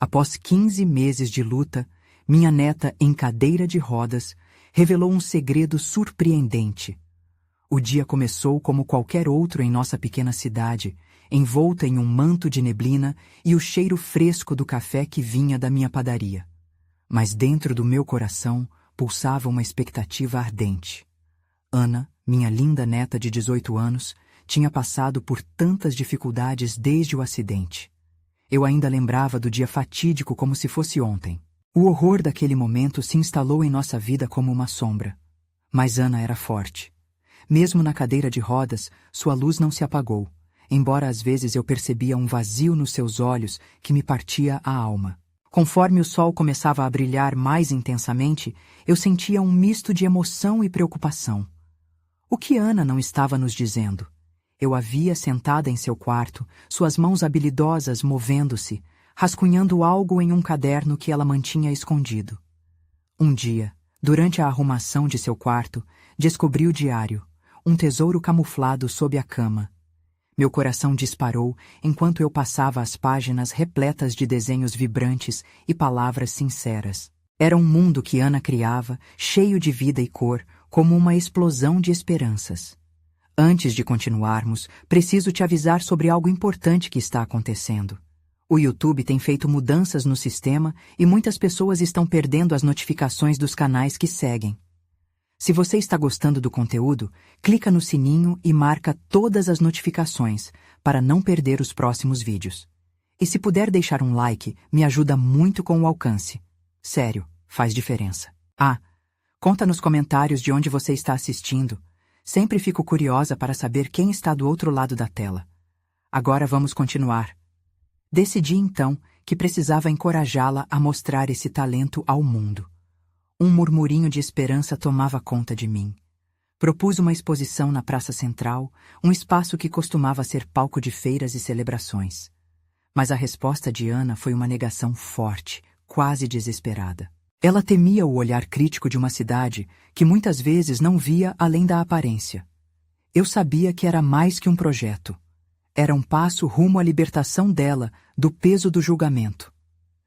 Após 15 meses de luta, minha neta, em cadeira de rodas, revelou um segredo surpreendente. O dia começou como qualquer outro em nossa pequena cidade, envolta em um manto de neblina e o cheiro fresco do café que vinha da minha padaria. Mas dentro do meu coração pulsava uma expectativa ardente. Ana, minha linda neta de 18 anos, tinha passado por tantas dificuldades desde o acidente. Eu ainda lembrava do dia fatídico como se fosse ontem. O horror daquele momento se instalou em nossa vida como uma sombra. Mas Ana era forte. Mesmo na cadeira de rodas, sua luz não se apagou, embora às vezes eu percebia um vazio nos seus olhos que me partia a alma. Conforme o sol começava a brilhar mais intensamente, eu sentia um misto de emoção e preocupação. O que Ana não estava nos dizendo? Eu a via sentada em seu quarto, suas mãos habilidosas movendo-se, rascunhando algo em um caderno que ela mantinha escondido. Um dia, durante a arrumação de seu quarto, descobri o diário, um tesouro camuflado sob a cama. Meu coração disparou enquanto eu passava as páginas repletas de desenhos vibrantes e palavras sinceras. Era um mundo que Ana criava, cheio de vida e cor, como uma explosão de esperanças. Antes de continuarmos, preciso te avisar sobre algo importante que está acontecendo. O YouTube tem feito mudanças no sistema e muitas pessoas estão perdendo as notificações dos canais que seguem. Se você está gostando do conteúdo, clica no sininho e marca todas as notificações para não perder os próximos vídeos. E se puder deixar um like, me ajuda muito com o alcance. Sério, faz diferença. Conta nos comentários de onde você está assistindo. Sempre fico curiosa para saber quem está do outro lado da tela. Agora vamos continuar. Decidi então que precisava encorajá-la a mostrar esse talento ao mundo. Um murmurinho de esperança tomava conta de mim. Propus uma exposição na Praça Central, um espaço que costumava ser palco de feiras e celebrações. Mas a resposta de Ana foi uma negação forte, quase desesperada. Ela temia o olhar crítico de uma cidade que muitas vezes não via além da aparência. Eu sabia que era mais que um projeto. Era um passo rumo à libertação dela do peso do julgamento.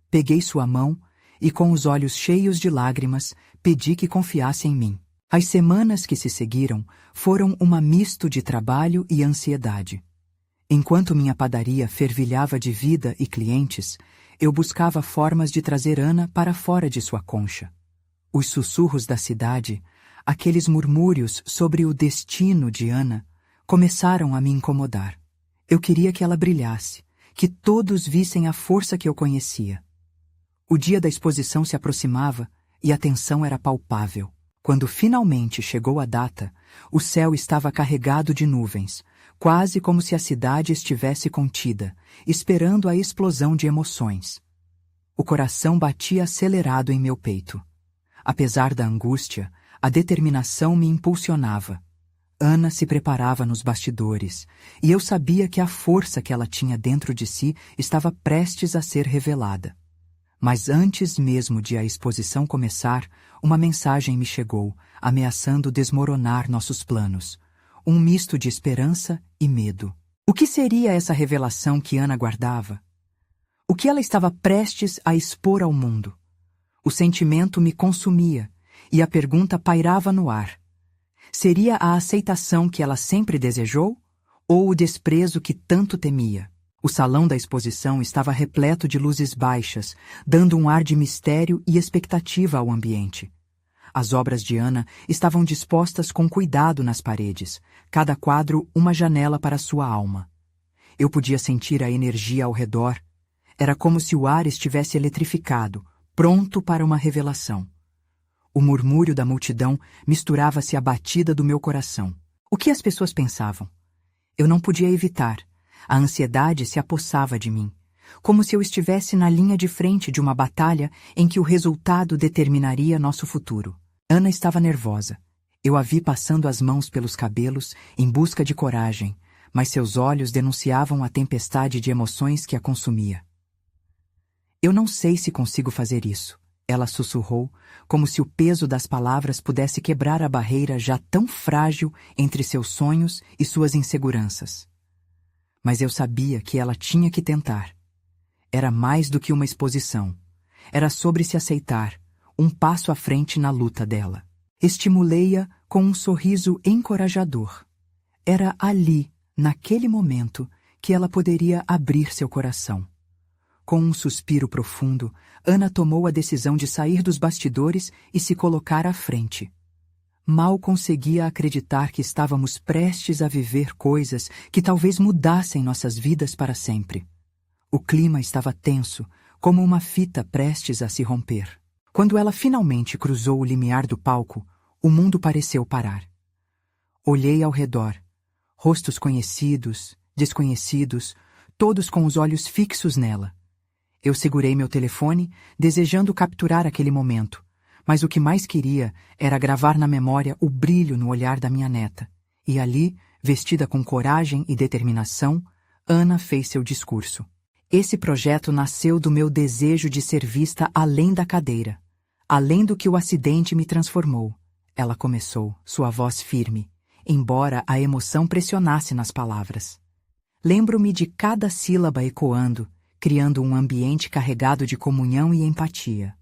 Peguei sua mão e, com os olhos cheios de lágrimas, pedi que confiasse em mim. As semanas que se seguiram foram uma misto de trabalho e ansiedade. Enquanto minha padaria fervilhava de vida e clientes, eu buscava formas de trazer Ana para fora de sua concha. Os sussurros da cidade, aqueles murmúrios sobre o destino de Ana, começaram a me incomodar. Eu queria que ela brilhasse, que todos vissem a força que eu conhecia. O dia da exposição se aproximava e a tensão era palpável. Quando finalmente chegou a data, o céu estava carregado de nuvens, quase como se a cidade estivesse contida, esperando a explosão de emoções. O coração batia acelerado em meu peito. Apesar da angústia, a determinação me impulsionava. Ana se preparava nos bastidores, e eu sabia que a força que ela tinha dentro de si estava prestes a ser revelada. Mas antes mesmo de a exposição começar, uma mensagem me chegou, ameaçando desmoronar nossos planos. Um misto de esperança e medo. O que seria essa revelação que Ana guardava? O que ela estava prestes a expor ao mundo? O sentimento me consumia, e a pergunta pairava no ar. Seria a aceitação que ela sempre desejou? Ou o desprezo que tanto temia? O salão da exposição estava repleto de luzes baixas, dando um ar de mistério e expectativa ao ambiente. As obras de Ana estavam dispostas com cuidado nas paredes, cada quadro uma janela para sua alma. Eu podia sentir a energia ao redor. Era como se o ar estivesse eletrificado, pronto para uma revelação. O murmúrio da multidão misturava-se à batida do meu coração. O que as pessoas pensavam? Eu não podia evitar. A ansiedade se apossava de mim, como se eu estivesse na linha de frente de uma batalha em que o resultado determinaria nosso futuro. Ana estava nervosa. Eu a vi passando as mãos pelos cabelos em busca de coragem, mas seus olhos denunciavam a tempestade de emoções que a consumia. Eu não sei se consigo fazer isso, ela sussurrou, como se o peso das palavras pudesse quebrar a barreira já tão frágil entre seus sonhos e suas inseguranças. Mas eu sabia que ela tinha que tentar. Era mais do que uma exposição. Era sobre se aceitar, um passo à frente na luta dela. Estimulei-a com um sorriso encorajador. Era ali, naquele momento, que ela poderia abrir seu coração. Com um suspiro profundo, Ana tomou a decisão de sair dos bastidores e se colocar à frente. Mal conseguia acreditar que estávamos prestes a viver coisas que talvez mudassem nossas vidas para sempre. O clima estava tenso, como uma fita prestes a se romper. Quando ela finalmente cruzou o limiar do palco, o mundo pareceu parar. Olhei ao redor. Rostos conhecidos, desconhecidos, todos com os olhos fixos nela. Eu segurei meu telefone, desejando capturar aquele momento, mas o que mais queria era gravar na memória o brilho no olhar da minha neta. E ali, vestida com coragem e determinação, Ana fez seu discurso. Esse projeto nasceu do meu desejo de ser vista além da cadeira, além do que o acidente me transformou. Ela começou, sua voz firme, embora a emoção pressionasse nas palavras. Lembro-me de cada sílaba ecoando, criando um ambiente carregado de comunhão e empatia.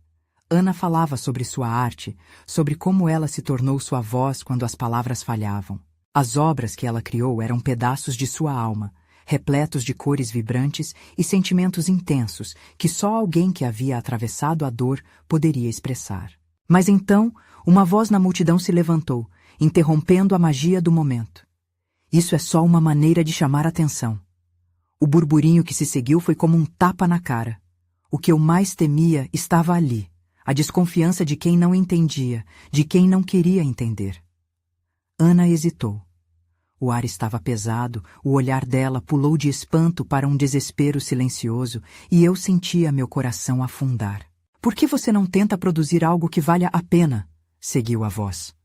Ana falava sobre sua arte, sobre como ela se tornou sua voz quando as palavras falhavam. As obras que ela criou eram pedaços de sua alma, repletos de cores vibrantes e sentimentos intensos que só alguém que havia atravessado a dor poderia expressar. Mas então, uma voz na multidão se levantou, interrompendo a magia do momento. Isso é só uma maneira de chamar atenção. O burburinho que se seguiu foi como um tapa na cara. O que eu mais temia estava ali, a desconfiança de quem não entendia, de quem não queria entender. Ana hesitou. O ar estava pesado, o olhar dela pulou de espanto para um desespero silencioso e eu sentia meu coração afundar. Por que você não tenta produzir algo que valha a pena? Seguiu a voz.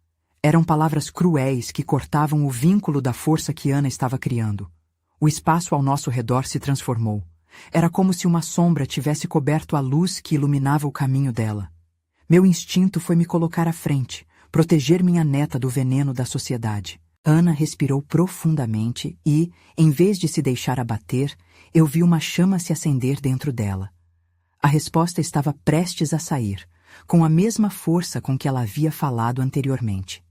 Eram palavras cruéis que cortavam o vínculo da força que Ana estava criando. O espaço ao nosso redor se transformou. Era como se uma sombra tivesse coberto a luz que iluminava o caminho dela. Meu instinto foi me colocar à frente, proteger minha neta do veneno da sociedade. Ana respirou profundamente e, em vez de se deixar abater, eu vi uma chama se acender dentro dela. A resposta estava prestes a sair, com a mesma força com que ela havia falado anteriormente.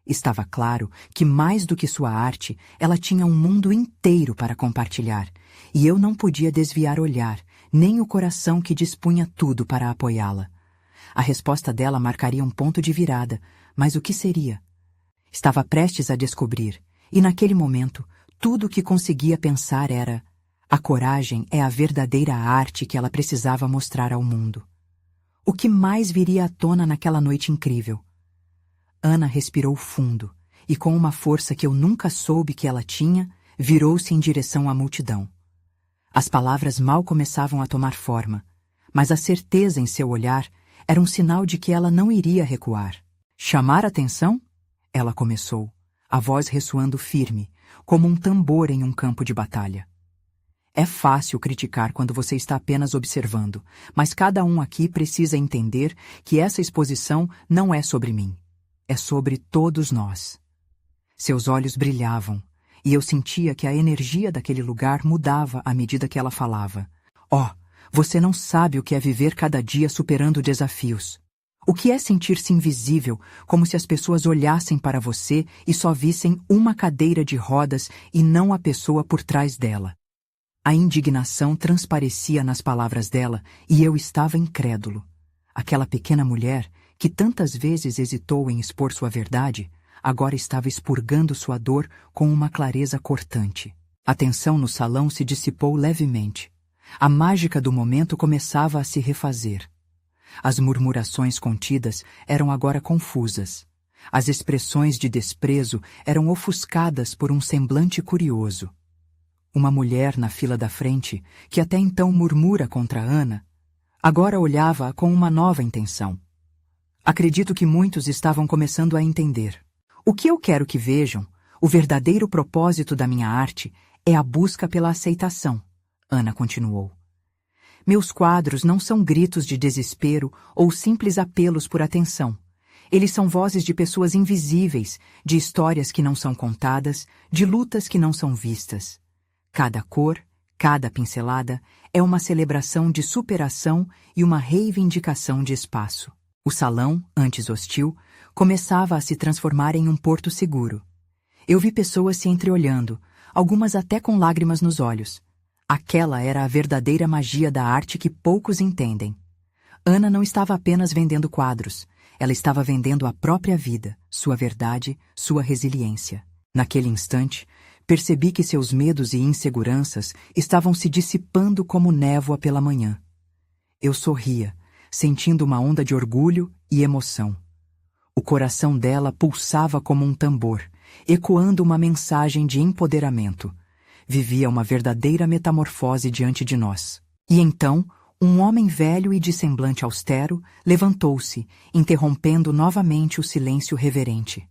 Estava claro que, mais do que sua arte, ela tinha um mundo inteiro para compartilhar, e eu não podia desviar olhar, nem o coração que dispunha tudo para apoiá-la. A resposta dela marcaria um ponto de virada, mas o que seria? Estava prestes a descobrir, e naquele momento, tudo o que conseguia pensar era: a coragem é a verdadeira arte que ela precisava mostrar ao mundo. O que mais viria à tona naquela noite incrível? Ana respirou fundo, e com uma força que eu nunca soube que ela tinha, virou-se em direção à multidão. As palavras mal começavam a tomar forma, mas a certeza em seu olhar era um sinal de que ela não iria recuar. Chamar atenção? Ela começou, a voz ressoando firme, como um tambor em um campo de batalha. É fácil criticar quando você está apenas observando, mas cada um aqui precisa entender que essa exposição não é sobre mim. É sobre todos nós. Seus olhos brilhavam, e eu sentia que a energia daquele lugar mudava à medida que ela falava. Você não sabe o que é viver cada dia superando desafios. O que é sentir-se invisível, como se as pessoas olhassem para você e só vissem uma cadeira de rodas e não a pessoa por trás dela. A indignação transparecia nas palavras dela e eu estava incrédulo. Aquela pequena mulher, que tantas vezes hesitou em expor sua verdade, agora estava expurgando sua dor com uma clareza cortante. A tensão no salão se dissipou levemente. A mágica do momento começava a se refazer. As murmurações contidas eram agora confusas. As expressões de desprezo eram ofuscadas por um semblante curioso. Uma mulher na fila da frente, que até então murmura contra Ana, agora olhava-a com uma nova intenção. Acredito que muitos estavam começando a entender. O que eu quero que vejam, o verdadeiro propósito da minha arte, é a busca pela aceitação, Ana continuou. Meus quadros não são gritos de desespero ou simples apelos por atenção. Eles são vozes de pessoas invisíveis, de histórias que não são contadas, de lutas que não são vistas. Cada cor, Cada pincelada é uma celebração de superação e uma reivindicação de espaço. O salão, antes hostil, começava a se transformar em um porto seguro. Eu vi pessoas se entreolhando, algumas até com lágrimas nos olhos. Aquela era a verdadeira magia da arte que poucos entendem. Ana não estava apenas vendendo quadros, ela estava vendendo a própria vida, sua verdade, sua resiliência. Naquele instante, percebi que seus medos e inseguranças estavam se dissipando como névoa pela manhã. Eu sorria, sentindo uma onda de orgulho e emoção. O coração dela pulsava como um tambor, ecoando uma mensagem de empoderamento. Vivia uma verdadeira metamorfose diante de nós. E então, um homem velho e de semblante austero levantou-se, interrompendo novamente o silêncio reverente.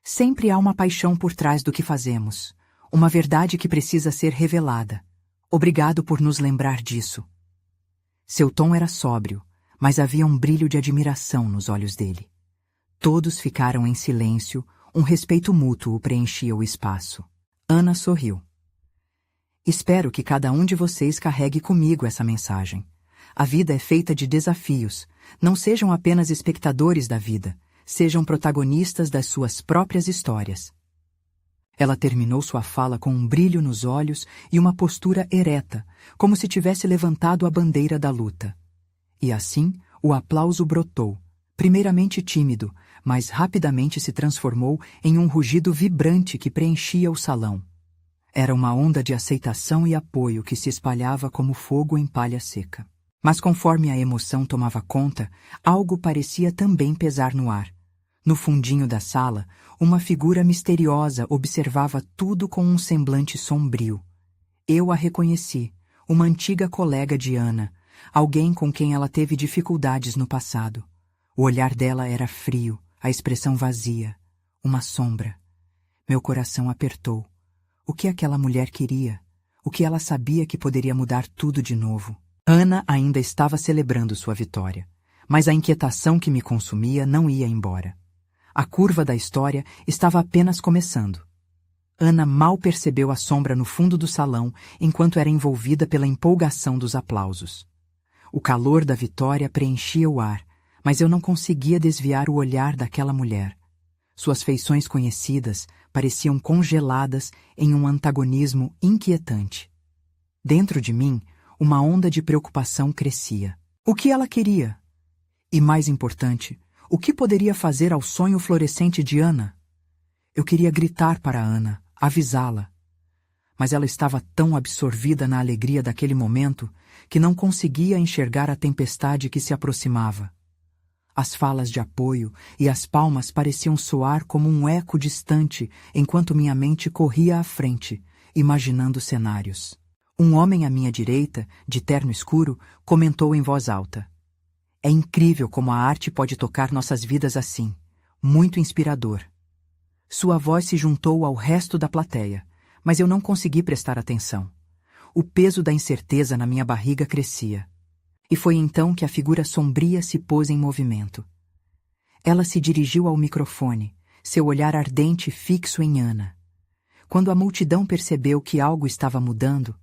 Sempre há uma paixão por trás do que fazemos, uma verdade que precisa ser revelada. Obrigado por nos lembrar disso. Seu tom era sóbrio, mas havia um brilho de admiração nos olhos dele. Todos ficaram em silêncio, um respeito mútuo preenchia o espaço. Ana sorriu. Espero que cada um de vocês carregue comigo essa mensagem. A vida é feita de desafios. Não sejam apenas espectadores da vida. Sejam protagonistas das suas próprias histórias. Ela terminou sua fala com um brilho nos olhos e uma postura ereta, como se tivesse levantado a bandeira da luta. E assim, o aplauso brotou, primeiramente tímido, mas rapidamente se transformou em um rugido vibrante que preenchia o salão. Era uma onda de aceitação e apoio que se espalhava como fogo em palha seca. Mas conforme a emoção tomava conta, algo parecia também pesar no ar. No fundinho da sala, uma figura misteriosa observava tudo com um semblante sombrio. Eu a reconheci, uma antiga colega de Ana, alguém com quem ela teve dificuldades no passado. O olhar dela era frio, a expressão vazia, uma sombra. Meu coração apertou. O que aquela mulher queria? O que ela sabia que poderia mudar tudo de novo? Ana ainda estava celebrando sua vitória, mas a inquietação que me consumia não ia embora. A curva da história estava apenas começando. Ana mal percebeu a sombra no fundo do salão enquanto era envolvida pela empolgação dos aplausos. O calor da vitória preenchia o ar, mas eu não conseguia desviar o olhar daquela mulher. Suas feições conhecidas pareciam congeladas em um antagonismo inquietante. Dentro de mim, uma onda de preocupação crescia. O que ela queria? E mais importante, o que poderia fazer ao sonho florescente de Ana? Eu queria gritar para Ana, avisá-la. Mas ela estava tão absorvida na alegria daquele momento que não conseguia enxergar a tempestade que se aproximava. As falas de apoio e as palmas pareciam soar como um eco distante enquanto minha mente corria à frente, imaginando cenários. Um homem à minha direita, de terno escuro, comentou em voz alta. É incrível como a arte pode tocar nossas vidas assim. Muito inspirador. Sua voz se juntou ao resto da plateia, mas eu não consegui prestar atenção. O peso da incerteza na minha barriga crescia. E foi então que a figura sombria se pôs em movimento. Ela se dirigiu ao microfone, seu olhar ardente fixo em Ana. Quando a multidão percebeu que algo estava mudando,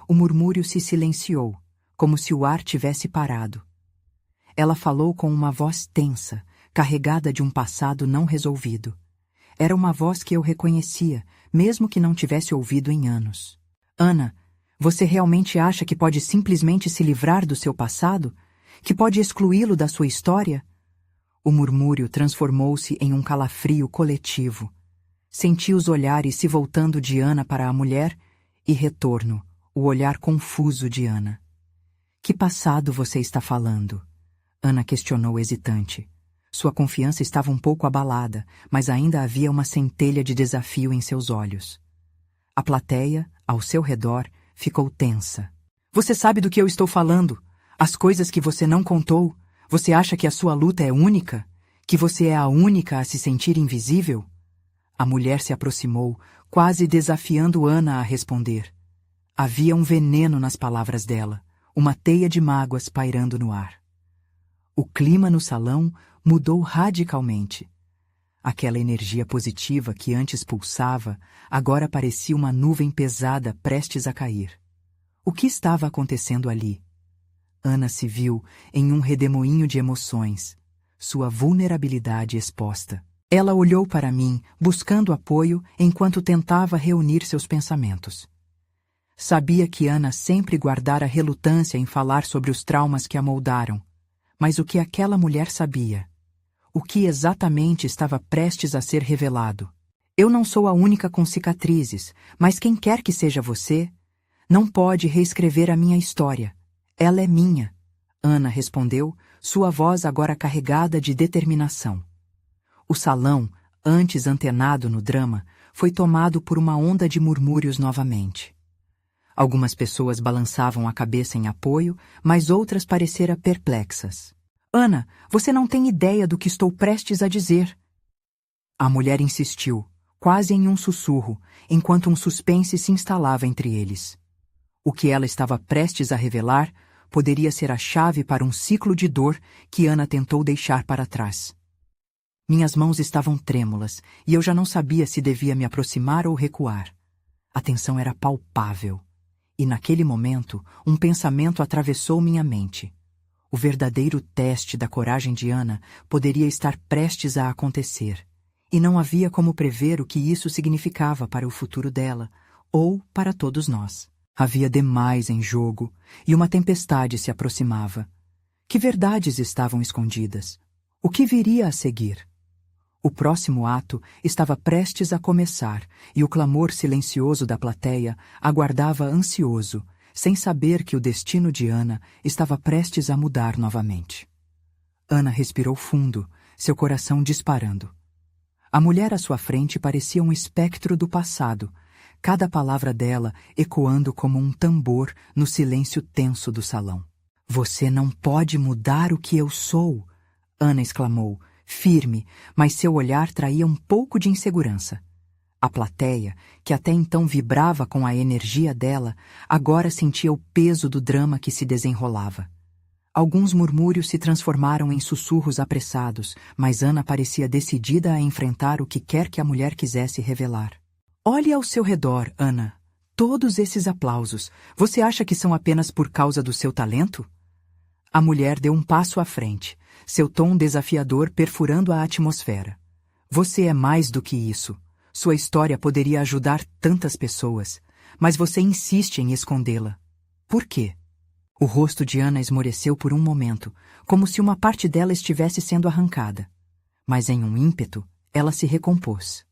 o murmúrio se silenciou, como se o ar tivesse parado. Ela falou com uma voz tensa, carregada de um passado não resolvido. Era uma voz que eu reconhecia, mesmo que não tivesse ouvido em anos. Ana, você realmente acha que pode simplesmente se livrar do seu passado? Que pode excluí-lo da sua história? O murmúrio transformou-se em um calafrio coletivo. Senti os olhares se voltando de Ana para a mulher e retorno, o olhar confuso de Ana. Que passado você está falando? Ana questionou hesitante. Sua confiança estava um pouco abalada, mas ainda havia uma centelha de desafio em seus olhos. A plateia, ao seu redor, ficou tensa. Você sabe do que eu estou falando? As coisas que você não contou? Você acha que a sua luta é única? Que você é a única a se sentir invisível? A mulher se aproximou, quase desafiando Ana a responder. Havia um veneno nas palavras dela, uma teia de mágoas pairando no ar. O clima no salão mudou radicalmente. Aquela energia positiva que antes pulsava, agora parecia uma nuvem pesada prestes a cair. O que estava acontecendo ali? Ana se viu em um redemoinho de emoções, sua vulnerabilidade exposta. Ela olhou para mim, buscando apoio enquanto tentava reunir seus pensamentos. Sabia que Ana sempre guardara relutância em falar sobre os traumas que a moldaram, mas o que aquela mulher sabia? O que exatamente estava prestes a ser revelado? Eu não sou a única com cicatrizes, mas quem quer que seja você, não pode reescrever a minha história. Ela é minha, Ana respondeu, sua voz agora carregada de determinação. O salão, antes antenado no drama, foi tomado por uma onda de murmúrios novamente. Algumas pessoas balançavam a cabeça em apoio, mas outras pareceram perplexas. Ana, você não tem ideia do que estou prestes a dizer. A mulher insistiu, quase em um sussurro, enquanto um suspense se instalava entre eles. O que ela estava prestes a revelar poderia ser a chave para um ciclo de dor que Ana tentou deixar para trás. Minhas mãos estavam trêmulas e eu já não sabia se devia me aproximar ou recuar. A tensão era palpável. E naquele momento, um pensamento atravessou minha mente. O verdadeiro teste da coragem de Ana poderia estar prestes a acontecer, e não havia como prever o que isso significava para o futuro dela, ou para todos nós. Havia demais em jogo, e uma tempestade se aproximava. Que verdades estavam escondidas? O que viria a seguir? O próximo ato estava prestes a começar, e o clamor silencioso da plateia aguardava ansioso, sem saber que o destino de Ana estava prestes a mudar novamente. Ana respirou fundo, seu coração disparando. A mulher à sua frente parecia um espectro do passado, cada palavra dela ecoando como um tambor no silêncio tenso do salão. Você não pode mudar o que eu sou, Ana exclamou, firme, mas seu olhar traía um pouco de insegurança. A plateia, que até então vibrava com a energia dela, agora sentia o peso do drama que se desenrolava. Alguns murmúrios se transformaram em sussurros apressados, mas Ana parecia decidida a enfrentar o que quer que a mulher quisesse revelar. Olhe ao seu redor, Ana. Todos esses aplausos, você acha que são apenas por causa do seu talento? A mulher deu um passo à frente, seu tom desafiador perfurando a atmosfera. Você é mais do que isso. Sua história poderia ajudar tantas pessoas, mas você insiste em escondê-la. Por quê? O rosto de Ana esmoreceu por um momento, como se uma parte dela estivesse sendo arrancada. Mas em um ímpeto, ela se recompôs.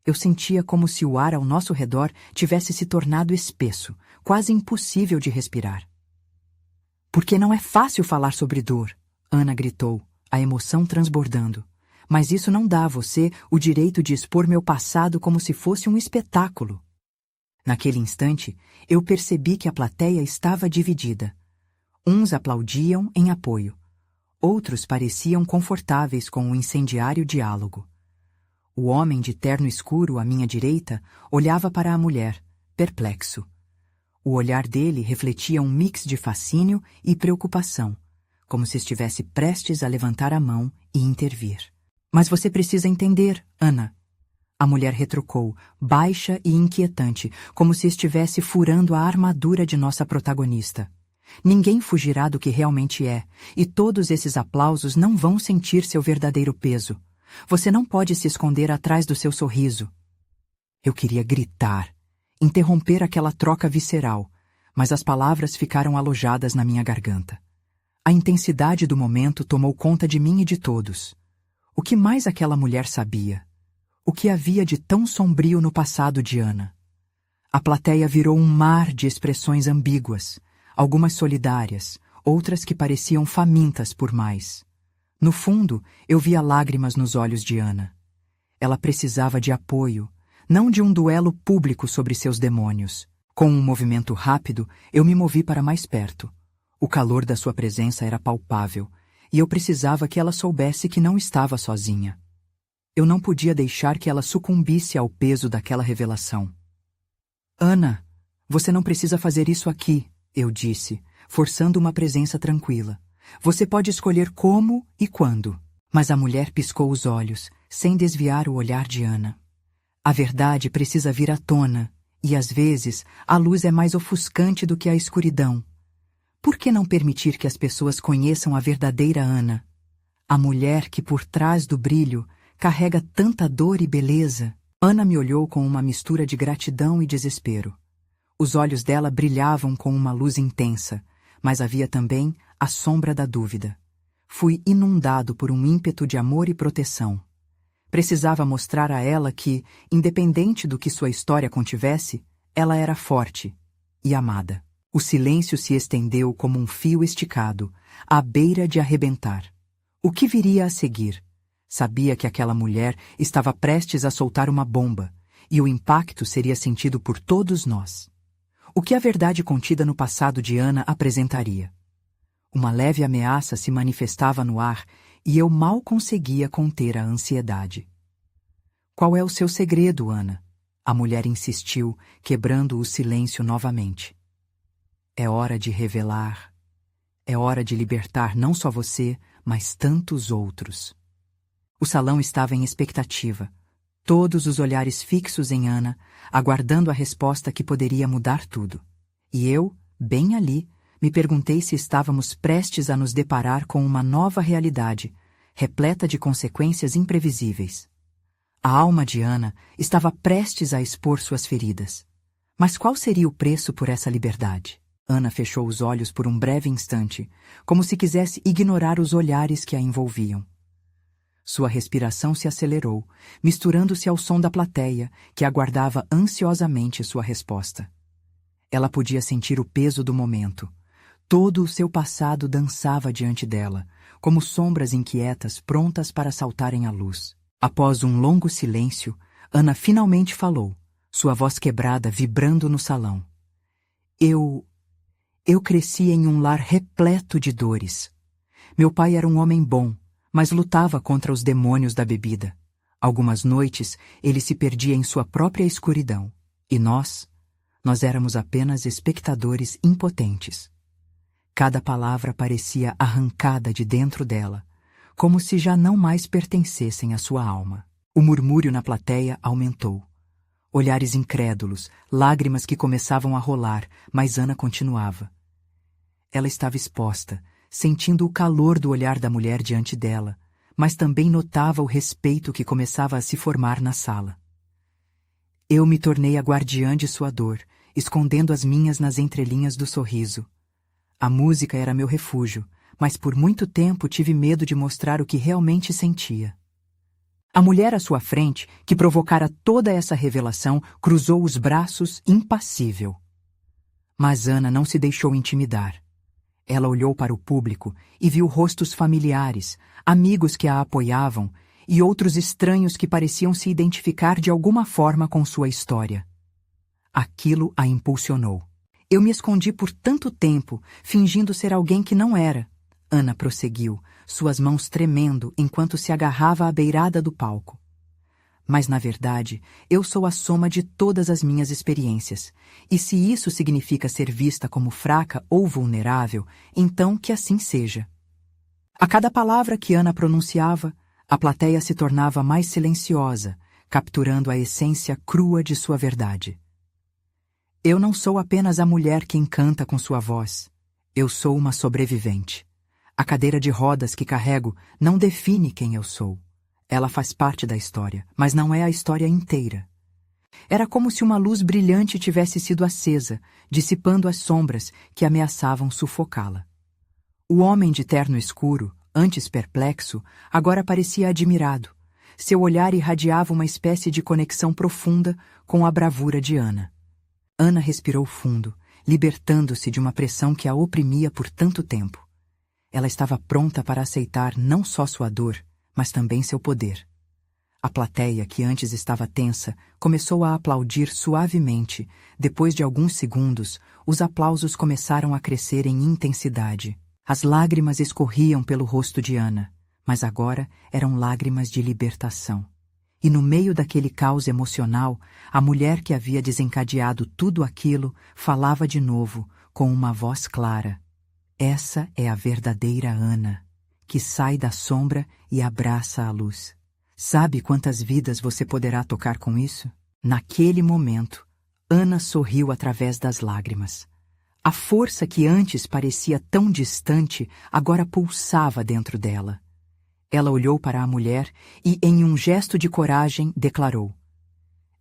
Eu sentia como se o ar ao nosso redor tivesse se tornado espesso, quase impossível de respirar. Porque não é fácil falar sobre dor, Ana gritou, a emoção transbordando. Mas isso não dá a você o direito de expor meu passado como se fosse um espetáculo. Naquele instante, eu percebi que a plateia estava dividida. Uns aplaudiam em apoio. Outros pareciam confortáveis com o incendiário diálogo. O homem de terno escuro à minha direita olhava para a mulher, perplexo. O olhar dele refletia um mix de fascínio e preocupação, como se estivesse prestes a levantar a mão e intervir. Mas você precisa entender, Ana. A mulher retrucou, baixa e inquietante, como se estivesse furando a armadura de nossa protagonista. Ninguém fugirá do que realmente é, e todos esses aplausos não vão sentir seu verdadeiro peso. Você não pode se esconder atrás do seu sorriso. Eu queria gritar, interromper aquela troca visceral, mas as palavras ficaram alojadas na minha garganta. A intensidade do momento tomou conta de mim e de todos. O que mais aquela mulher sabia? O que havia de tão sombrio no passado de Ana? A plateia virou um mar de expressões ambíguas, algumas solidárias, outras que pareciam famintas por mais. No fundo, eu via lágrimas nos olhos de Ana. Ela precisava de apoio, não de um duelo público sobre seus demônios. Com um movimento rápido, eu me movi para mais perto. O calor da sua presença era palpável, e eu precisava que ela soubesse que não estava sozinha. Eu não podia deixar que ela sucumbisse ao peso daquela revelação. Ana, você não precisa fazer isso aqui, eu disse, forçando uma presença tranquila. Você pode escolher como e quando. Mas a mulher piscou os olhos, sem desviar o olhar de Ana. A verdade precisa vir à tona, E às vezes, a luz é mais ofuscante do que a escuridão. Por que não permitir que as pessoas conheçam a verdadeira Ana? A mulher que por trás do brilho carrega tanta dor e beleza. Ana me olhou com uma mistura de gratidão e desespero. Os olhos dela brilhavam com uma luz intensa, mas havia também a sombra da dúvida. Fui inundado por um ímpeto de amor e proteção. Precisava mostrar a ela que, independente do que sua história contivesse, ela era forte e amada. O silêncio se estendeu como um fio esticado, à beira de arrebentar. O que viria a seguir? Sabia que aquela mulher estava prestes a soltar uma bomba, e o impacto seria sentido por todos nós. O que a verdade contida no passado de Ana apresentaria? Uma leve ameaça se manifestava no ar e eu mal conseguia conter a ansiedade. Qual é o seu segredo, Ana? A mulher insistiu, quebrando o silêncio novamente. É hora de revelar. É hora de libertar não só você, mas tantos outros. O salão estava em expectativa. Todos os olhares fixos em Ana, aguardando a resposta que poderia mudar tudo. E eu, bem ali, me perguntei se estávamos prestes a nos deparar com uma nova realidade, repleta de consequências imprevisíveis. A alma de Ana estava prestes a expor suas feridas. Mas qual seria o preço por essa liberdade? Ana fechou os olhos por um breve instante, como se quisesse ignorar os olhares que a envolviam. Sua respiração se acelerou, misturando-se ao som da plateia, que aguardava ansiosamente sua resposta. Ela podia sentir o peso do momento. Todo o seu passado dançava diante dela, como sombras inquietas prontas para saltarem à luz. Após um longo silêncio, Ana finalmente falou, sua voz quebrada vibrando no salão. Eu cresci em um lar repleto de dores. Meu pai era um homem bom, mas lutava contra os demônios da bebida. Algumas noites, ele se perdia em sua própria escuridão. E nós éramos apenas espectadores impotentes. Cada palavra parecia arrancada de dentro dela, como se já não mais pertencessem à sua alma. O murmúrio na plateia aumentou. Olhares incrédulos, lágrimas que começavam a rolar, mas Ana continuava. Ela estava exposta, sentindo o calor do olhar da mulher diante dela, mas também notava o respeito que começava a se formar na sala. Eu me tornei a guardiã de sua dor, escondendo as minhas nas entrelinhas do sorriso. A música era meu refúgio, mas por muito tempo tive medo de mostrar o que realmente sentia. A mulher à sua frente, que provocara toda essa revelação, cruzou os braços impassível. Mas Ana não se deixou intimidar. Ela olhou para o público e viu rostos familiares, amigos que a apoiavam e outros estranhos que pareciam se identificar de alguma forma com sua história. Aquilo a impulsionou. Eu me escondi por tanto tempo, fingindo ser alguém que não era. Ana prosseguiu, suas mãos tremendo enquanto se agarrava à beirada do palco. Mas, na verdade, eu sou a soma de todas as minhas experiências, e se isso significa ser vista como fraca ou vulnerável, então que assim seja. A cada palavra que Ana pronunciava, a plateia se tornava mais silenciosa, capturando a essência crua de sua verdade. Eu não sou apenas a mulher que encanta com sua voz. Eu sou uma sobrevivente. A cadeira de rodas que carrego não define quem eu sou. Ela faz parte da história, mas não é a história inteira. Era como se uma luz brilhante tivesse sido acesa, dissipando as sombras que ameaçavam sufocá-la. O homem de terno escuro, antes perplexo, agora parecia admirado. Seu olhar irradiava uma espécie de conexão profunda com a bravura de Ana. Ana respirou fundo, libertando-se de uma pressão que a oprimia por tanto tempo. Ela estava pronta para aceitar não só sua dor, mas também seu poder. A plateia, que antes estava tensa, começou a aplaudir suavemente. Depois de alguns segundos, os aplausos começaram a crescer em intensidade. As lágrimas escorriam pelo rosto de Ana, mas agora eram lágrimas de libertação. E no meio daquele caos emocional, a mulher que havia desencadeado tudo aquilo falava de novo, com uma voz clara. Essa é a verdadeira Ana, que sai da sombra e abraça a luz. Sabe quantas vidas você poderá tocar com isso? Naquele momento, Ana sorriu através das lágrimas. A força que antes parecia tão distante agora pulsava dentro dela. Ela olhou para a mulher e, em um gesto de coragem, declarou: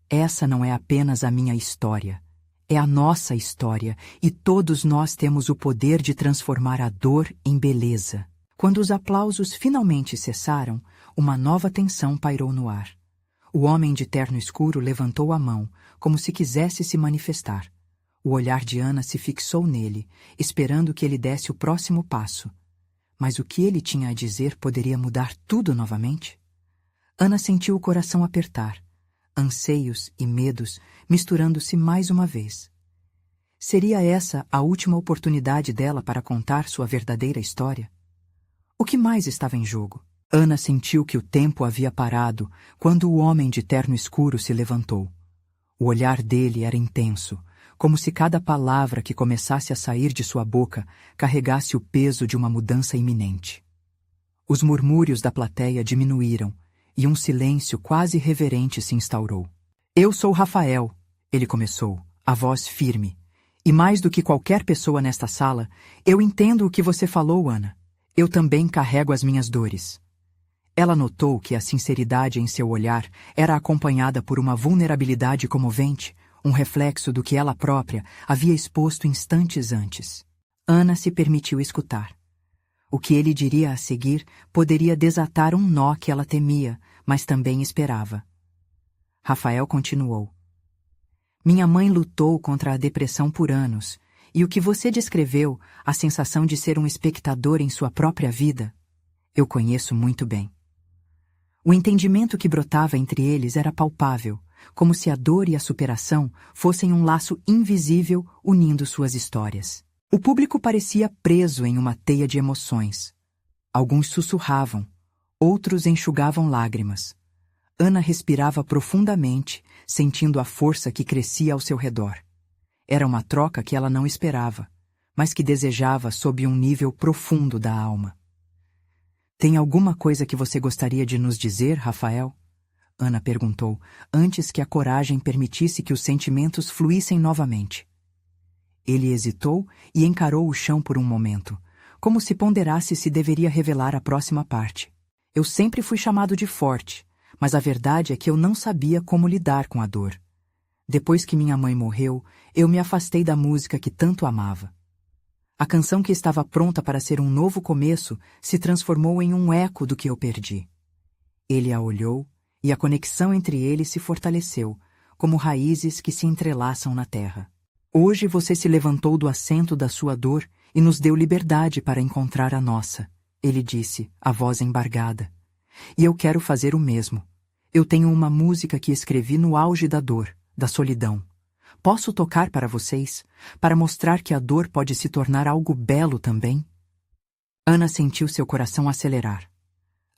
"Essa não é apenas a minha história. É a nossa história e todos nós temos o poder de transformar a dor em beleza." Quando os aplausos finalmente cessaram, uma nova tensão pairou no ar. O homem de terno escuro levantou a mão, como se quisesse se manifestar. O olhar de Ana se fixou nele, esperando que ele desse o próximo passo. Mas o que ele tinha a dizer poderia mudar tudo novamente? Ana sentiu o coração apertar, anseios e medos misturando-se mais uma vez. Seria essa a última oportunidade dela para contar sua verdadeira história? O que mais estava em jogo? Ana sentiu que o tempo havia parado quando o homem de terno escuro se levantou. O olhar dele era intenso, como se cada palavra que começasse a sair de sua boca carregasse o peso de uma mudança iminente. Os murmúrios da plateia diminuíram e um silêncio quase reverente se instaurou. "Eu sou Rafael", ele começou, a voz firme. "E mais do que qualquer pessoa nesta sala, eu entendo o que você falou, Ana. Eu também carrego as minhas dores." Ela notou que a sinceridade em seu olhar era acompanhada por uma vulnerabilidade comovente, um reflexo do que ela própria havia exposto instantes antes. Ana se permitiu escutar. O que ele diria a seguir poderia desatar um nó que ela temia, mas também esperava. Rafael continuou: "Minha mãe lutou contra a depressão por anos, e o que você descreveu, a sensação de ser um espectador em sua própria vida, eu conheço muito bem." O entendimento que brotava entre eles era palpável, como se a dor e a superação fossem um laço invisível unindo suas histórias. O público parecia preso em uma teia de emoções. Alguns sussurravam, outros enxugavam lágrimas. Ana respirava profundamente, sentindo a força que crescia ao seu redor. Era uma troca que ela não esperava, mas que desejava sob um nível profundo da alma. "Tem alguma coisa que você gostaria de nos dizer, Rafael?" Ana perguntou, antes que a coragem permitisse que os sentimentos fluíssem novamente. Ele hesitou e encarou o chão por um momento, como se ponderasse se deveria revelar a próxima parte. "Eu sempre fui chamado de forte, mas a verdade é que eu não sabia como lidar com a dor. Depois que minha mãe morreu, eu me afastei da música que tanto amava. A canção que estava pronta para ser um novo começo se transformou em um eco do que eu perdi." Ele a olhou e a conexão entre eles se fortaleceu, como raízes que se entrelaçam na terra. "Hoje você se levantou do assento da sua dor e nos deu liberdade para encontrar a nossa", ele disse, a voz embargada. "E eu quero fazer o mesmo. Eu tenho uma música que escrevi no auge da dor, da solidão. Posso tocar para vocês, para mostrar que a dor pode se tornar algo belo também?" Ana sentiu seu coração acelerar.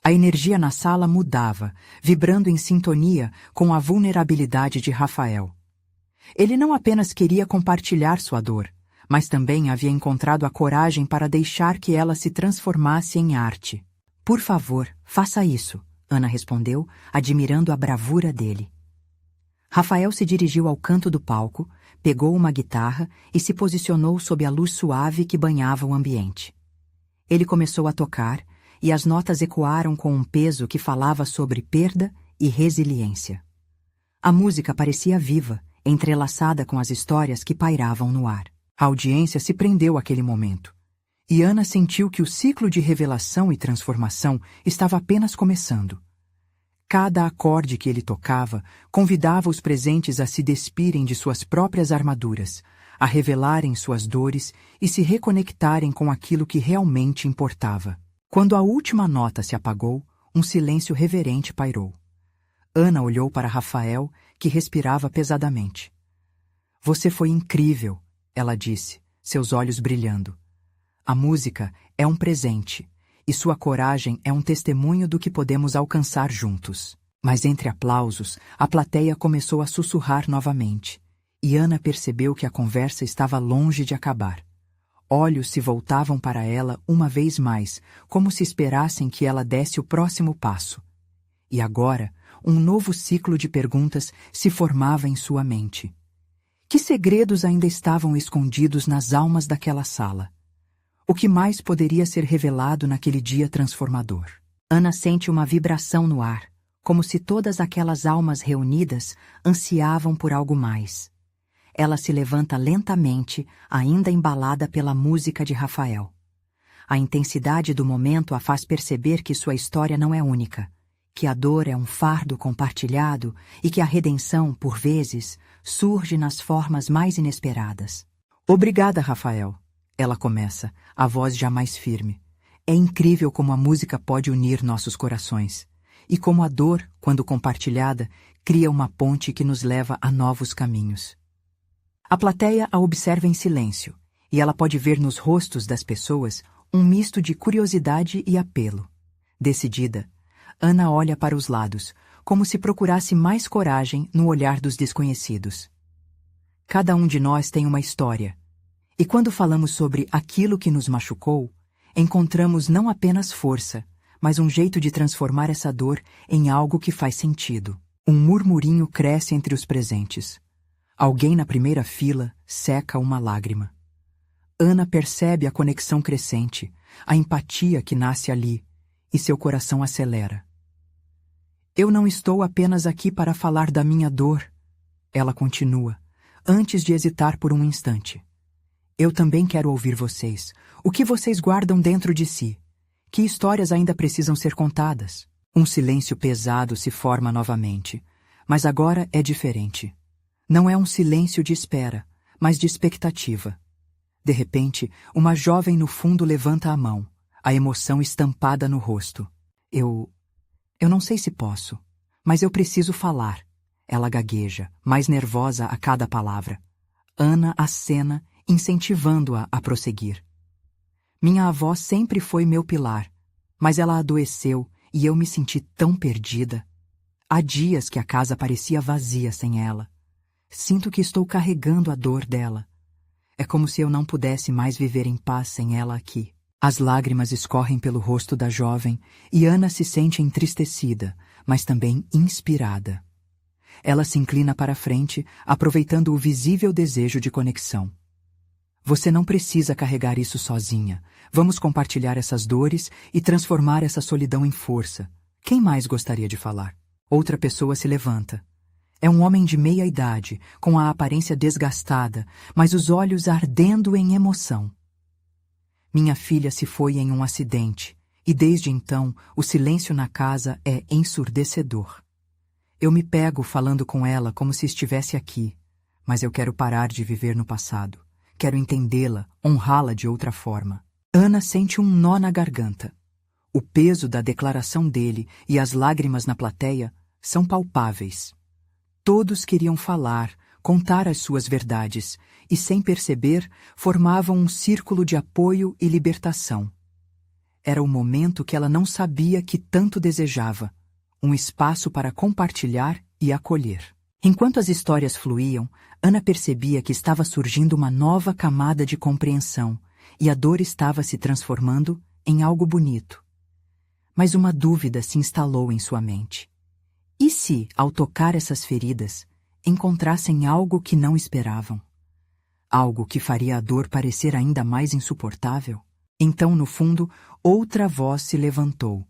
A energia na sala mudava, vibrando em sintonia com a vulnerabilidade de Rafael. Ele não apenas queria compartilhar sua dor, mas também havia encontrado a coragem para deixar que ela se transformasse em arte. "Por favor, faça isso", Ana respondeu, admirando a bravura dele. Rafael se dirigiu ao canto do palco, pegou uma guitarra e se posicionou sob a luz suave que banhava o ambiente. Ele começou a tocar, e as notas ecoaram com um peso que falava sobre perda e resiliência. A música parecia viva, entrelaçada com as histórias que pairavam no ar. A audiência se prendeu àquele momento, e Ana sentiu que o ciclo de revelação e transformação estava apenas começando. Cada acorde que ele tocava convidava os presentes a se despirem de suas próprias armaduras, a revelarem suas dores e se reconectarem com aquilo que realmente importava. Quando a última nota se apagou, um silêncio reverente pairou. Ana olhou para Rafael, que respirava pesadamente. "Você foi incrível", ela disse, seus olhos brilhando. "A música é um presente, e sua coragem é um testemunho do que podemos alcançar juntos." Mas entre aplausos, a plateia começou a sussurrar novamente, e Ana percebeu que a conversa estava longe de acabar. Olhos se voltavam para ela uma vez mais, como se esperassem que ela desse o próximo passo. E agora, um novo ciclo de perguntas se formava em sua mente. Que segredos ainda estavam escondidos nas almas daquela sala? O que mais poderia ser revelado naquele dia transformador? Ana sente uma vibração no ar, como se todas aquelas almas reunidas ansiavam por algo mais. Ela se levanta lentamente, ainda embalada pela música de Rafael. A intensidade do momento a faz perceber que sua história não é única, que a dor é um fardo compartilhado e que a redenção, por vezes, surge nas formas mais inesperadas. Obrigada, Rafael. Ela começa, a voz já mais firme. É incrível como a música pode unir nossos corações. E como a dor, quando compartilhada, cria uma ponte que nos leva a novos caminhos. A plateia a observa em silêncio, e ela pode ver nos rostos das pessoas um misto de curiosidade e apelo. Decidida, Ana olha para os lados, como se procurasse mais coragem no olhar dos desconhecidos. Cada um de nós tem uma história, e quando falamos sobre aquilo que nos machucou, encontramos não apenas força, mas um jeito de transformar essa dor em algo que faz sentido. Um murmurinho cresce entre os presentes. Alguém na primeira fila seca uma lágrima. Ana percebe a conexão crescente, a empatia que nasce ali, e seu coração acelera. Eu não estou apenas aqui para falar da minha dor, ela continua, antes de hesitar por um instante. Eu também quero ouvir vocês. O que vocês guardam dentro de si? Que histórias ainda precisam ser contadas? Um silêncio pesado se forma novamente, mas agora é diferente. Não é um silêncio de espera, mas de expectativa. De repente, uma jovem no fundo levanta a mão, a emoção estampada no rosto. Eu não sei se posso, mas eu preciso falar. Ela gagueja, mais nervosa a cada palavra. Ana acena, incentivando-a a prosseguir. Minha avó sempre foi meu pilar, mas ela adoeceu e eu me senti tão perdida. Há dias que a casa parecia vazia sem ela. Sinto que estou carregando a dor dela. É como se eu não pudesse mais viver em paz sem ela aqui. As lágrimas escorrem pelo rosto da jovem e Ana se sente entristecida, mas também inspirada. Ela se inclina para a frente, aproveitando o visível desejo de conexão. Você não precisa carregar isso sozinha. Vamos compartilhar essas dores e transformar essa solidão em força. Quem mais gostaria de falar? Outra pessoa se levanta. É um homem de meia idade, com a aparência desgastada, mas os olhos ardendo em emoção. Minha filha se foi em um acidente, e desde então o silêncio na casa é ensurdecedor. Eu me pego falando com ela como se estivesse aqui, mas eu quero parar de viver no passado. Quero entendê-la, honrá-la de outra forma. Ana sente um nó na garganta. O peso da declaração dele e as lágrimas na plateia são palpáveis. Todos queriam falar, contar as suas verdades, e sem perceber, formavam um círculo de apoio e libertação. Era o momento que ela não sabia que tanto desejava, um espaço para compartilhar e acolher. Enquanto as histórias fluíam, Ana percebia que estava surgindo uma nova camada de compreensão, e a dor estava se transformando em algo bonito. Mas uma dúvida se instalou em sua mente. E se, ao tocar essas feridas, encontrassem algo que não esperavam? Algo que faria a dor parecer ainda mais insuportável? Então, no fundo, outra voz se levantou,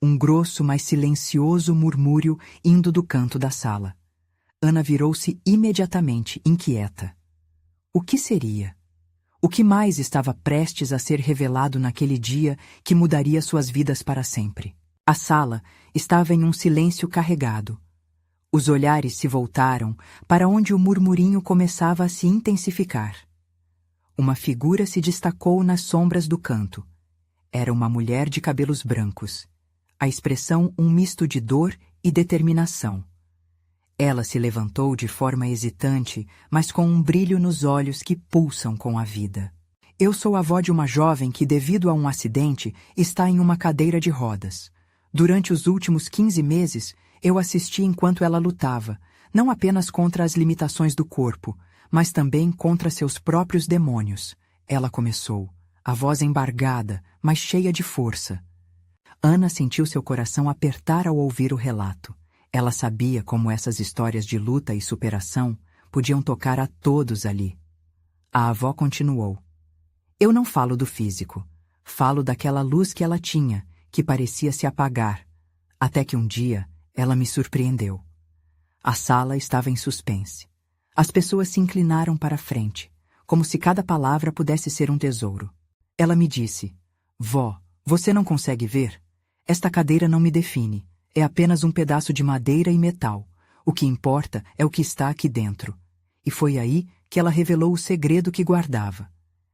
um grosso, mas silencioso murmúrio indo do canto da sala. Ana virou-se imediatamente, inquieta. O que seria? O que mais estava prestes a ser revelado naquele dia que mudaria suas vidas para sempre? A sala estava em um silêncio carregado. Os olhares se voltaram para onde o murmurinho começava a se intensificar. Uma figura se destacou nas sombras do canto. Era uma mulher de cabelos brancos. A expressão um misto de dor e determinação. Ela se levantou de forma hesitante, mas com um brilho nos olhos que pulsam com a vida. Eu sou a avó de uma jovem que, devido a um acidente, está em uma cadeira de rodas. Durante os últimos 15 meses, eu assisti enquanto ela lutava, não apenas contra as limitações do corpo, mas também contra seus próprios demônios. Ela começou, a voz embargada, mas cheia de força. Ana sentiu seu coração apertar ao ouvir o relato. Ela sabia como essas histórias de luta e superação podiam tocar a todos ali. A avó continuou. Eu não falo do físico. Falo daquela luz que ela tinha, que parecia se apagar, até que um dia ela me surpreendeu. A sala estava em suspense. As pessoas se inclinaram para a frente, como se cada palavra pudesse ser um tesouro. Ela me disse: Vó, você não consegue ver? Esta cadeira não me define. É apenas um pedaço de madeira e metal. O que importa é o que está aqui dentro. E foi aí que ela revelou o segredo que guardava.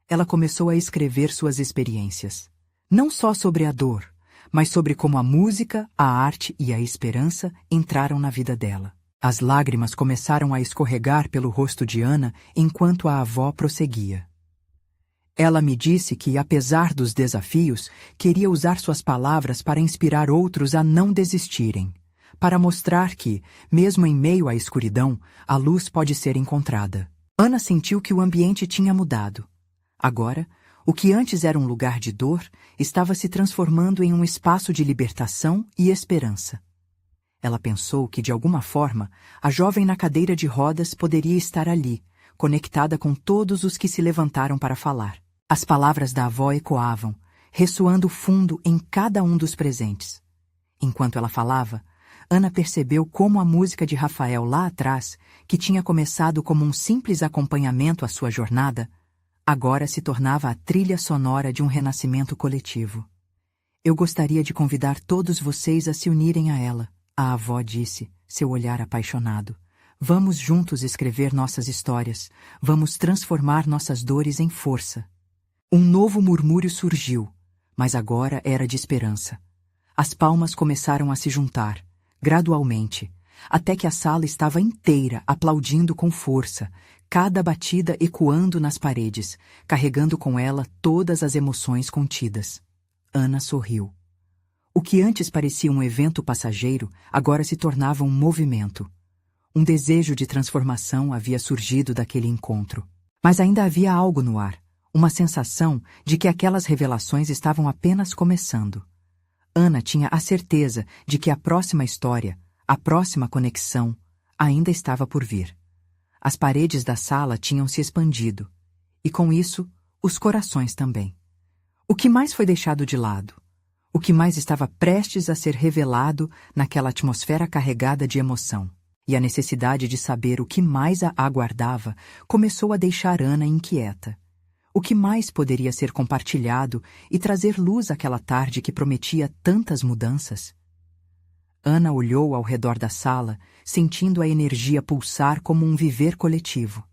Ela começou a escrever suas experiências. Não só sobre a dor, mas sobre como a música, a arte e a esperança entraram na vida dela. As lágrimas começaram a escorregar pelo rosto de Ana enquanto a avó prosseguia. Ela me disse que, apesar dos desafios, queria usar suas palavras para inspirar outros a não desistirem, para mostrar que, mesmo em meio à escuridão, a luz pode ser encontrada. Ana sentiu que o ambiente tinha mudado. Agora, o que antes era um lugar de dor estava se transformando em um espaço de libertação e esperança. Ela pensou que, de alguma forma, a jovem na cadeira de rodas poderia estar ali, conectada com todos os que se levantaram para falar. As palavras da avó ecoavam, ressoando fundo em cada um dos presentes. Enquanto ela falava, Ana percebeu como a música de Rafael lá atrás, que tinha começado como um simples acompanhamento à sua jornada, agora se tornava a trilha sonora de um renascimento coletivo. Eu gostaria de convidar todos vocês a se unirem a ela, a avó disse, seu olhar apaixonado. Vamos juntos escrever nossas histórias, vamos transformar nossas dores em força. Um novo murmúrio surgiu, mas agora era de esperança. As palmas começaram a se juntar, gradualmente, até que a sala estava inteira aplaudindo com força, cada batida ecoando nas paredes, carregando com ela todas as emoções contidas. Ana sorriu. O que antes parecia um evento passageiro, agora se tornava um movimento. Um desejo de transformação havia surgido daquele encontro. Mas ainda havia algo no ar, uma sensação de que aquelas revelações estavam apenas começando. Ana tinha a certeza de que a próxima história, a próxima conexão, ainda estava por vir. As paredes da sala tinham se expandido, e com isso, os corações também. O que mais foi deixado de lado? O que mais estava prestes a ser revelado naquela atmosfera carregada de emoção? E a necessidade de saber o que mais a aguardava começou a deixar Ana inquieta. O que mais poderia ser compartilhado e trazer luz àquela tarde que prometia tantas mudanças? Ana olhou ao redor da sala, sentindo a energia pulsar como um viver coletivo.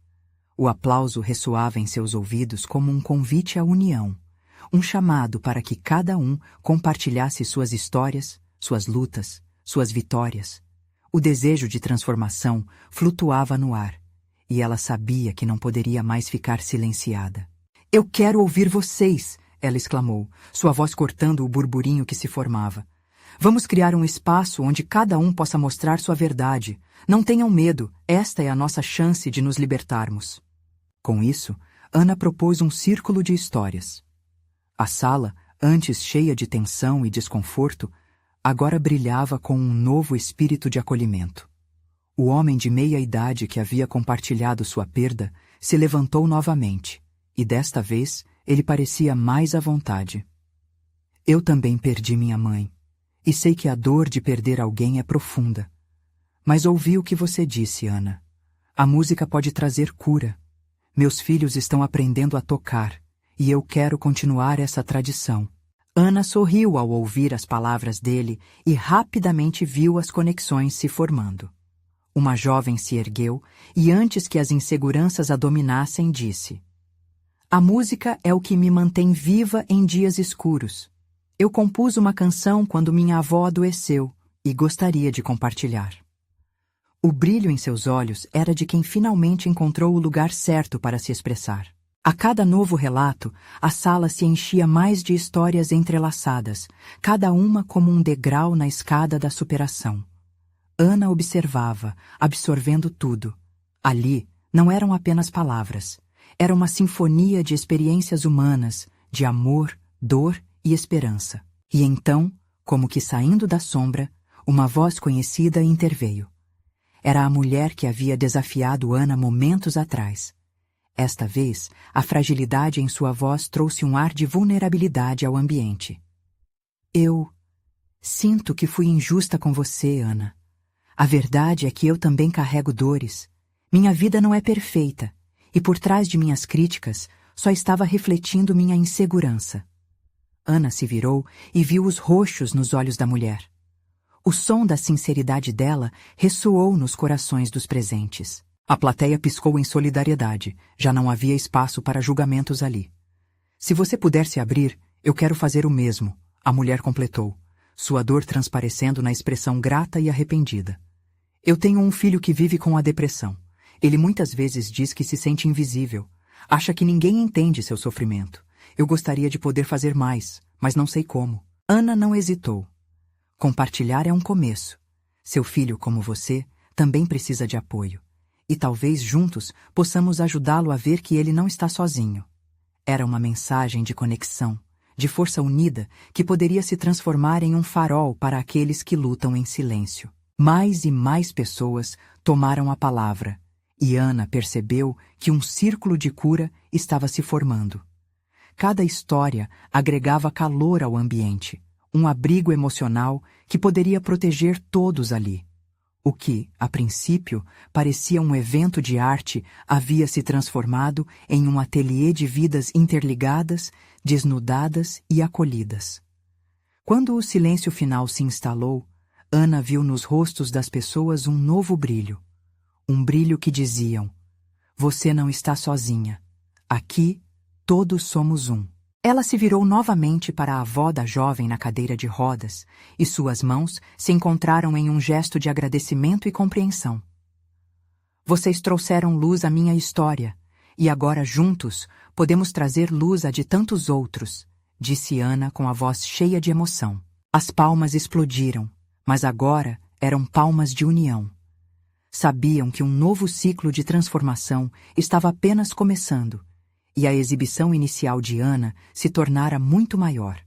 O aplauso ressoava em seus ouvidos como um convite à união, um chamado para que cada um compartilhasse suas histórias, suas lutas, suas vitórias. O desejo de transformação flutuava no ar, e ela sabia que não poderia mais ficar silenciada. Eu quero ouvir vocês, ela exclamou, sua voz cortando o burburinho que se formava. Vamos criar um espaço onde cada um possa mostrar sua verdade. Não tenham medo, esta é a nossa chance de nos libertarmos. Com isso, Ana propôs um círculo de histórias. A sala, antes cheia de tensão e desconforto, agora brilhava com um novo espírito de acolhimento. O homem de meia-idade que havia compartilhado sua perda se levantou novamente, e desta vez ele parecia mais à vontade. Eu também perdi minha mãe, e sei que a dor de perder alguém é profunda. Mas ouvi o que você disse, Ana. A música pode trazer cura. Meus filhos estão aprendendo a tocar, e eu quero continuar essa tradição. Ana sorriu ao ouvir as palavras dele e rapidamente viu as conexões se formando. Uma jovem se ergueu e, antes que as inseguranças a dominassem, disse: A música é o que me mantém viva em dias escuros. Eu compus uma canção quando minha avó adoeceu e gostaria de compartilhar. O brilho em seus olhos era de quem finalmente encontrou o lugar certo para se expressar. A cada novo relato, a sala se enchia mais de histórias entrelaçadas, cada uma como um degrau na escada da superação. Ana observava, absorvendo tudo. Ali não eram apenas palavras. Era uma sinfonia de experiências humanas, de amor, dor e esperança. E então, como que saindo da sombra, uma voz conhecida interveio. Era a mulher que havia desafiado Ana momentos atrás. Esta vez, a fragilidade em sua voz trouxe um ar de vulnerabilidade ao ambiente. Eu sinto que fui injusta com você, Ana. A verdade é que eu também carrego dores. Minha vida não é perfeita, e por trás de minhas críticas só estava refletindo minha insegurança. Ana se virou e viu os roxos nos olhos da mulher. O som da sinceridade dela ressoou nos corações dos presentes. A plateia piscou em solidariedade. Já não havia espaço para julgamentos ali. Se você puder se abrir, eu quero fazer o mesmo, a mulher completou, sua dor transparecendo na expressão grata e arrependida. Eu tenho um filho que vive com a depressão. Ele muitas vezes diz que se sente invisível. Acha que ninguém entende seu sofrimento. Eu gostaria de poder fazer mais, mas não sei como. Ana não hesitou. Compartilhar é um começo. Seu filho, como você, também precisa de apoio. E talvez juntos possamos ajudá-lo a ver que ele não está sozinho. Era uma mensagem de conexão, de força unida, que poderia se transformar em um farol para aqueles que lutam em silêncio. Mais e mais pessoas tomaram a palavra, e Ana percebeu que um círculo de cura estava se formando. Cada história agregava calor ao ambiente, um abrigo emocional que poderia proteger todos ali. O que, a princípio, parecia um evento de arte havia se transformado em um ateliê de vidas interligadas, desnudadas e acolhidas. Quando o silêncio final se instalou, Ana viu nos rostos das pessoas um novo brilho. Um brilho que diziam: você não está sozinha. Aqui, todos somos um. Ela se virou novamente para a avó da jovem na cadeira de rodas, e suas mãos se encontraram em um gesto de agradecimento e compreensão. Vocês trouxeram luz à minha história, e agora juntos podemos trazer luz à de tantos outros, disse Ana com a voz cheia de emoção. As palmas explodiram, mas agora eram palmas de união. Sabiam que um novo ciclo de transformação estava apenas começando, e a exibição inicial de Ana se tornara muito maior.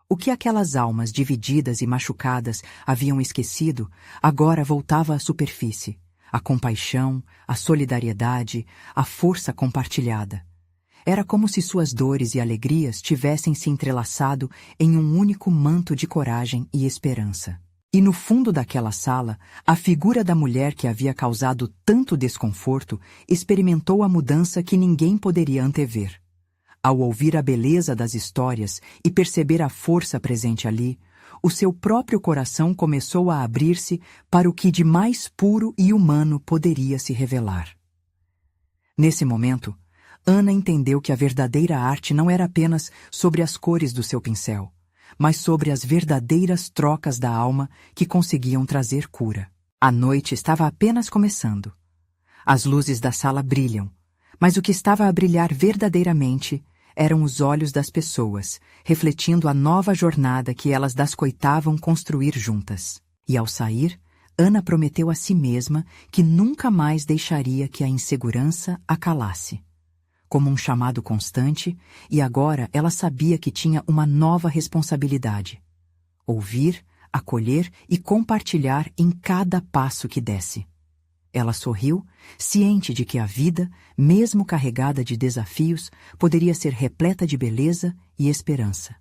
O que aquelas almas divididas e machucadas haviam esquecido, agora voltava à superfície. A compaixão, a solidariedade, a força compartilhada. Era como se suas dores e alegrias tivessem se entrelaçado em um único manto de coragem e esperança. E no fundo daquela sala, a figura da mulher que havia causado tanto desconforto experimentou a mudança que ninguém poderia antever. Ao ouvir a beleza das histórias e perceber a força presente ali, o seu próprio coração começou a abrir-se para o que de mais puro e humano poderia se revelar. Nesse momento, Ana entendeu que a verdadeira arte não era apenas sobre as cores do seu pincel, mas sobre as verdadeiras trocas da alma que conseguiam trazer cura. A noite estava apenas começando. As luzes da sala brilham, mas o que estava a brilhar verdadeiramente eram os olhos das pessoas, refletindo a nova jornada que elas dascoitavam construir juntas. E ao sair, Ana prometeu a si mesma que nunca mais deixaria que a insegurança a calasse. Como um chamado constante, e agora ela sabia que tinha uma nova responsabilidade: ouvir, acolher e compartilhar em cada passo que desse. Ela sorriu, ciente de que a vida, mesmo carregada de desafios, poderia ser repleta de beleza e esperança.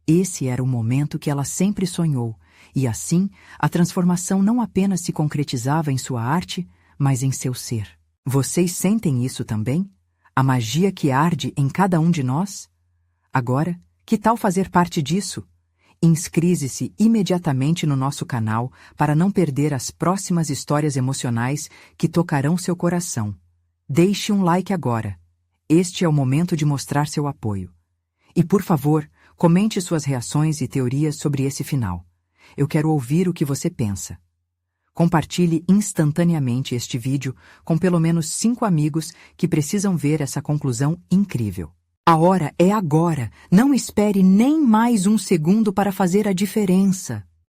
Esse era o momento que ela sempre sonhou, e assim a transformação não apenas se concretizava em sua arte, mas em seu ser. Vocês sentem isso também? A magia que arde em cada um de nós? Agora, que tal fazer parte disso? Inscreve-se imediatamente no nosso canal para não perder as próximas histórias emocionais que tocarão seu coração. Deixe um like agora. Este é o momento de mostrar seu apoio. E, por favor, comente suas reações e teorias sobre esse final. Eu quero ouvir o que você pensa. Compartilhe instantaneamente este vídeo com pelo menos 5 amigos que precisam ver essa conclusão incrível. A hora é agora. Não espere nem mais um segundo para fazer a diferença.